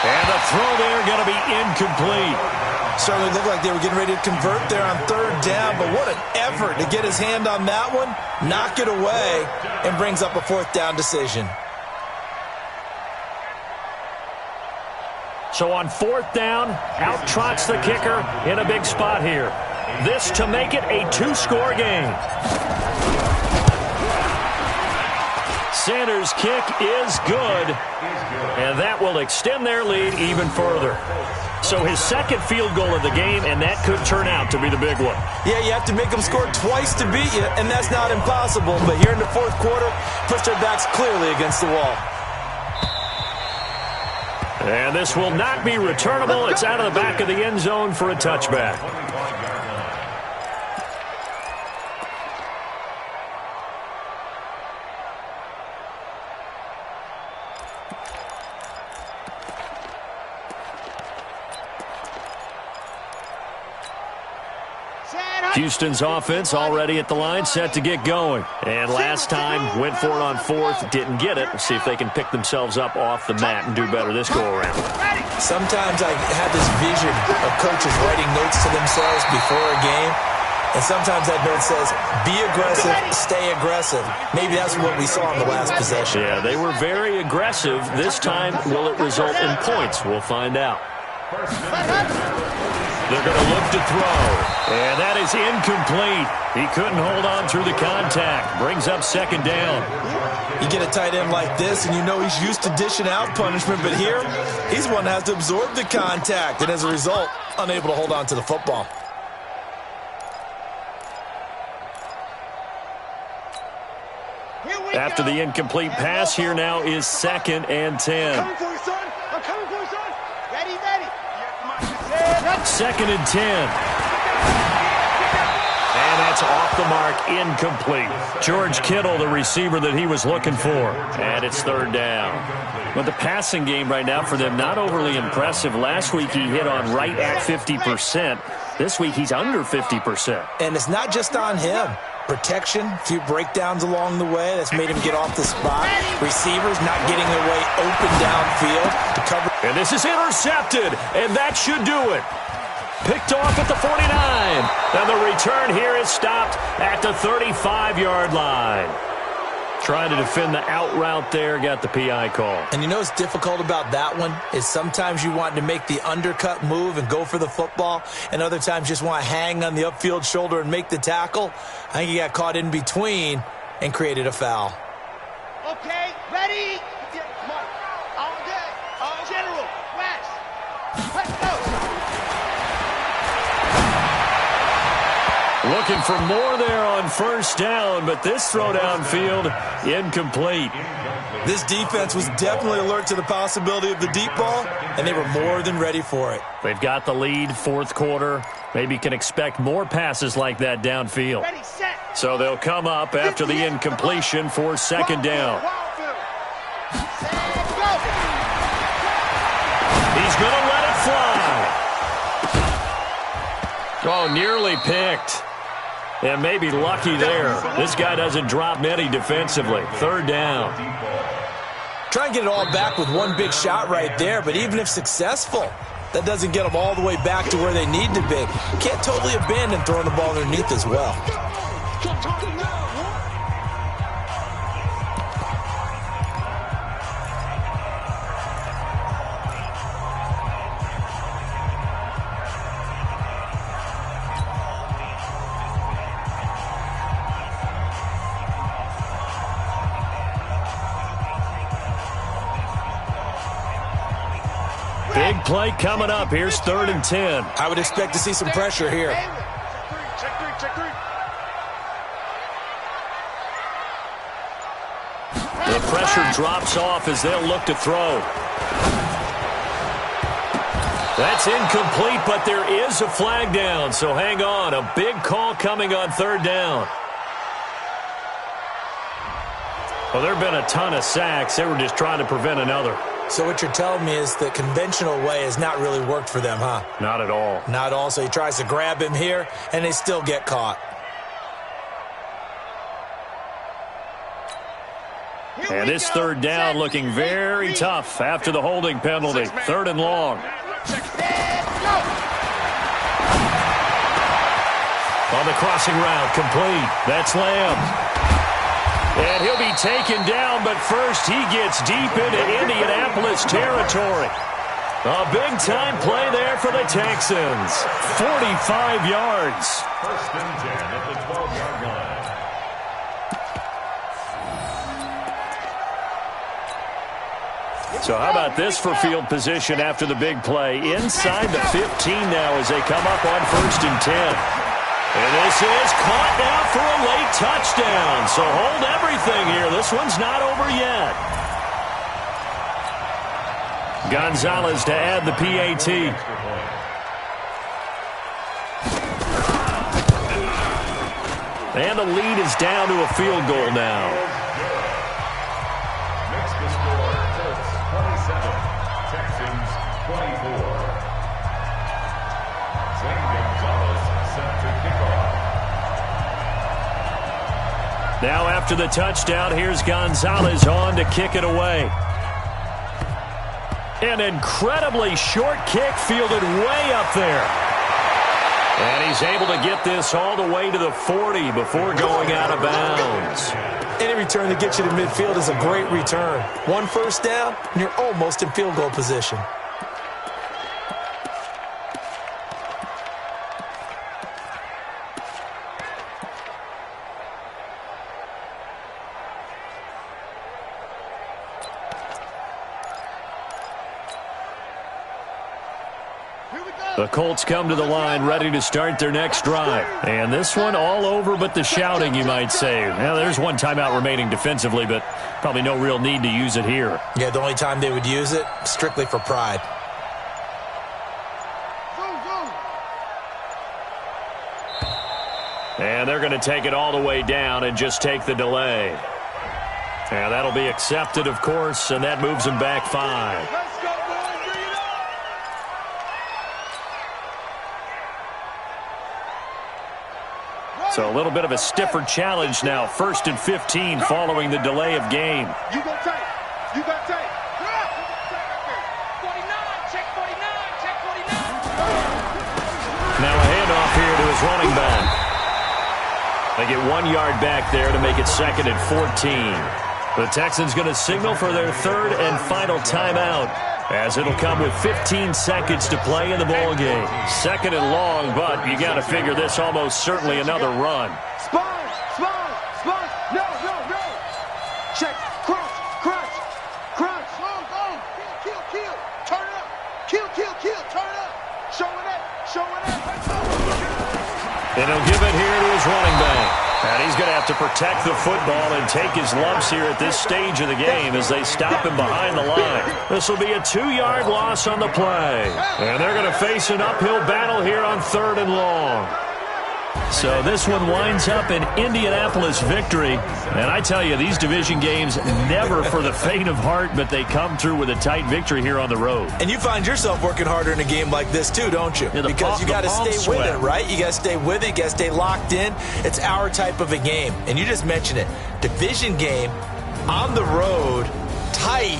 And the throw there going to be incomplete. Certainly looked like they were getting ready to convert there on third down, but what an effort to get his hand on that one, knock it away, and brings up a fourth down decision. So on fourth down, out trots the kicker in a big spot here. This to make it a two-score game. Sanders' kick is good, and that will extend their lead even further. So his second field goal of the game, and that could turn out to be the big one. Yeah, you have to make them score twice to beat you, and that's not impossible. But here in the fourth quarter, puts their backs clearly against the wall. And this will not be returnable. It's out of the back of the end zone for a touchback. Houston's offense already at the line, set to get going. And last time, went for it on fourth, didn't get it. Let's see if they can pick themselves up off the mat and do better this go-around. Sometimes I have this vision of coaches writing notes to themselves before a game. And sometimes that note says, be aggressive, stay aggressive. Maybe that's what we saw in the last possession. Yeah, they were very aggressive. This time, will it result in points? We'll find out. They're going to look to throw. And that is incomplete. He couldn't hold on through the contact. Brings up second down. You get a tight end like this, and you know he's used to dishing out punishment. But here, he's one that has to absorb the contact. And as a result, unable to hold on to the football. After the incomplete pass, here now is 2nd and 10. I'm coming for you, son. I'm coming for you, son. Ready, ready. 2nd and 10. And that's off the mark, incomplete. George Kittle, the receiver that he was looking for. And it's 3rd down. But the passing game right now for them, not overly impressive. Last week he hit on right at 50%. This week he's under 50%. And it's not just on him. Protection, a few breakdowns along the way. That's made him get off the spot. Receivers not getting their way open downfield to cover. And this is intercepted, and that should do it. Picked off at the 49. And the return here is stopped at the 35-yard line. Trying to defend the out route there, got the PI call. And you know what's difficult about that one is sometimes you want to make the undercut move and go for the football, and other times just want to hang on the upfield shoulder and make the tackle. I think he got caught in between and created a foul. Okay, ready? Come on. All day. All general. West. Let's go. Looking for more there on first down, but this throw downfield, incomplete. This defense was definitely alert to the possibility of the deep ball, and they were more than ready for it. They've got the lead, fourth quarter. Maybe can expect more passes like that downfield. Ready, set. So they'll come up after the incompletion for 2nd down. He's going to let it fly. Oh, nearly picked. And maybe lucky there. This guy doesn't drop many defensively. 3rd down. Try and get it all back with one big shot right there, but even if successful, that doesn't get them all the way back to where they need to be. Can't totally abandon throwing the ball underneath as well. Big play coming up. Here's 3rd and 10. I would expect to see some pressure here. Check three. The pressure drops off as they'll look to throw. That's incomplete, but there is a flag down, so hang on. A big call coming on 3rd down. Well, there have been a ton of sacks. They were just trying to prevent another. So what you're telling me is the conventional way has not really worked for them, huh? Not at all. Not at all. So he tries to grab him here, and they still get caught. And this third down looking very tough after the holding penalty. 3rd and long. On the crossing route, complete. That's Lamb. And he'll be taken down, but first he gets deep into Indianapolis territory. A big-time play there for the Texans. 45 yards. 1st and 10 at the 12-yard line. So how about this for field position after the big play? Inside the 15 now as they come up on 1st and 10. And this is caught now for a late touchdown. So hold everything here. This one's not over yet. Gonzalez to add the PAT. And the lead is down to a field goal now. Makes the score Colts 27, Texans 24. Zane Gonzalez set to kick off. Now after the touchdown, here's Gonzalez on to kick it away. An incredibly short kick fielded way up there. And he's able to get this all the way to the 40 before going out of bounds. Any return that gets you to midfield is a great return. 1 first down, and you're almost in field goal position. The Colts come to the line ready to start their next drive. And this one all over but the shouting, you might say. Now, there's one timeout remaining defensively, but probably no real need to use it here. Yeah, the only time they would use it, strictly for pride. And they're going to take it all the way down and just take the delay. And that'll be accepted, of course, and that moves them back 5. So a little bit of a stiffer challenge now. 1st and 15 following the delay of game. You got tape. You got tape. 49. Check 49. Check 49. Now a handoff here to his running back. They get 1 yard back there to make it 2nd and 14. The Texans going to signal for their 3rd and final timeout, as it'll come with 15 seconds to play in the ball game. 2nd and long, but you got to figure this almost certainly another run. Spine, spine, spine. No, no, no. Check. Crunch, crunch, crunch. Go. Kill, kill. Turn it up. Kill, kill, kill. Turn it up. Showing it. And he'll give it here to his running back. And he's going to have to protect the football and take his lumps here at this stage of the game as they stop him behind the line. This will be a 2-yard loss on the play. And they're going to face an uphill battle here on 3rd and long. So this one winds up an Indianapolis victory. And I tell you, these division games, never for the faint of heart, but they come through with a tight victory here on the road. And you find yourself working harder in a game like this too, don't you? Yeah, because you got to stay with it, right? You got to stay with it. You got to stay locked in. It's our type of a game. And you just mentioned it. Division game, on the road, tight,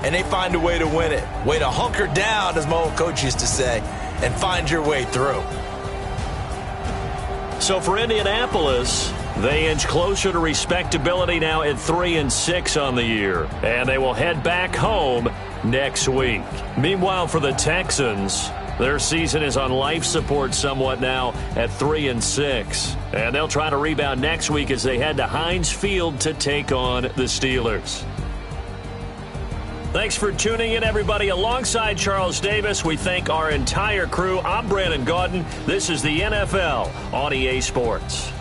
and they find a way to win it. Way to hunker down, as my old coach used to say, and find your way through. So for Indianapolis, they inch closer to respectability now at 3-6 on the year. And they will head back home next week. Meanwhile, for the Texans, their season is on life support somewhat now at 3-6. And they'll try to rebound next week as they head to Heinz Field to take on the Steelers. Thanks for tuning in, everybody. Alongside Charles Davis, we thank our entire crew. I'm Brandon Gaudin. This is the NFL on EA Sports.